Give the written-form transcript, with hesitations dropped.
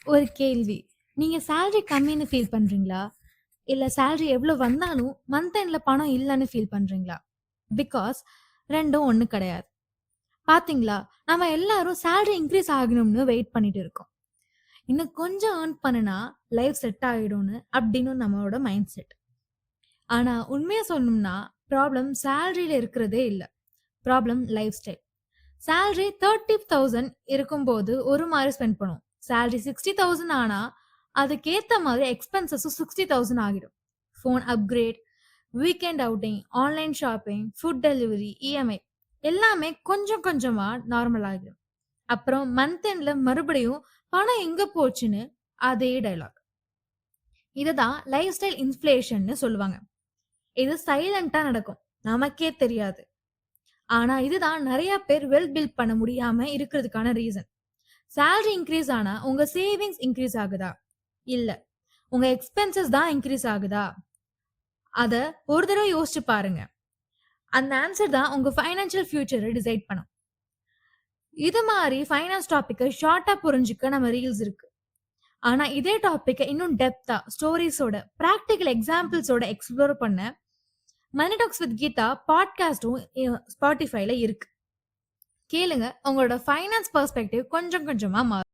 ஒரு கேள்வி. நீங்க சேலரி கம்மின்னு ஃபீல் பண்றீங்களா? இல்ல சேலரி எவ்ளோ வந்தாலும் மந்த் எண்ட்ல பணம் இல்லன்னு ஃபீல் பண்றீங்களா? பிகாஸ் 2ம் ஒண்ணு கிடையாது. பாத்தீங்களா? நம்ம எல்லாரும் சேலரி இன்கிரீஸ் ஆகணும்னு வெயிட் பண்ணிட்டு இருக்கோம். இன்னும் கொஞ்சம் ஏர்ன் பண்ணுனா லைஃப் செட் ஆயிடும்னு அப்படின்னு நம்மளோட மைண்ட் செட். ஆனா உண்மையா சொல்லணும்னா ப்ராப்ளம் சேலரியில இருக்கிறதே இல்ல. Problem life style. சேலரி 30,000 இருக்கும்போது ஒரு மாரி ஸ்பெண்ட் பண்ணுவோம். சேலரி 60,000 ஆனா, அதுக்கேத்த மாதிரி எக்ஸ்பென்சஸும் 60,000 ஆகிடும். Phone upgrade, weekend outing, online shopping, food delivery, EMI எல்லாமே கொஞ்சம் கொஞ்சமா நார்மல் ஆகிடும். அப்புறம் மந்த் எண்ட்ல மறுபடியும் பணம் எங்க போச்சுன்னு அதே டயலாக். இததான் லைஃப் ஸ்டைல் இன்ஃப்ளேஷன்னு சொல்லுவாங்க. இது சைலன்ட்டா நடக்கும். நமக்கே தெரியாது. ஆனா இதுதான் நெறைய பேர் வெல்த் பில்ட் பண்ண முடியாம இருக்கிறதுக்கான ரீசன். சேலரி இன்கிரீஸ் ஆனா உங்க சேவிங்ஸ் இன்கிரீஸ் ஆகுதா? இல்ல. உங்க எக்ஸ்பென்சஸ் தான் இன்கிரீஸ் ஆகுதா? அத ஒரு தடவ யோசிச்சு பாருங்க. அந்த ஆன்சர் தான் உங்க ஃபைனான்ஷியல் ஃபியூச்சர டிசைட் பண்ணும். இது மாரி ஃபைனான்ஸ் டாபிக்க ஷார்ட்டா புரிஞ்சுக்க நம்ம ரீல்ஸ் இருக்கு. ஆனா இதே டாபிக்க இன்னும் டெப்த்தா ஸ்டோரீஸோட, பிராக்டிகல் எக்ஸாம்பிள்ஸோட எக்ஸ்ப்ளோர் பண்ண மனி டாக்ஸ் வித் கீதா பாட்காஸ்டும் Spotifyல இருக்கு. கேளுங்க. உங்களோட ஃபைனான்ஸ் பெர்ஸ்பெக்டிவ் கொஞ்சம் கொஞ்சமா மாறும்.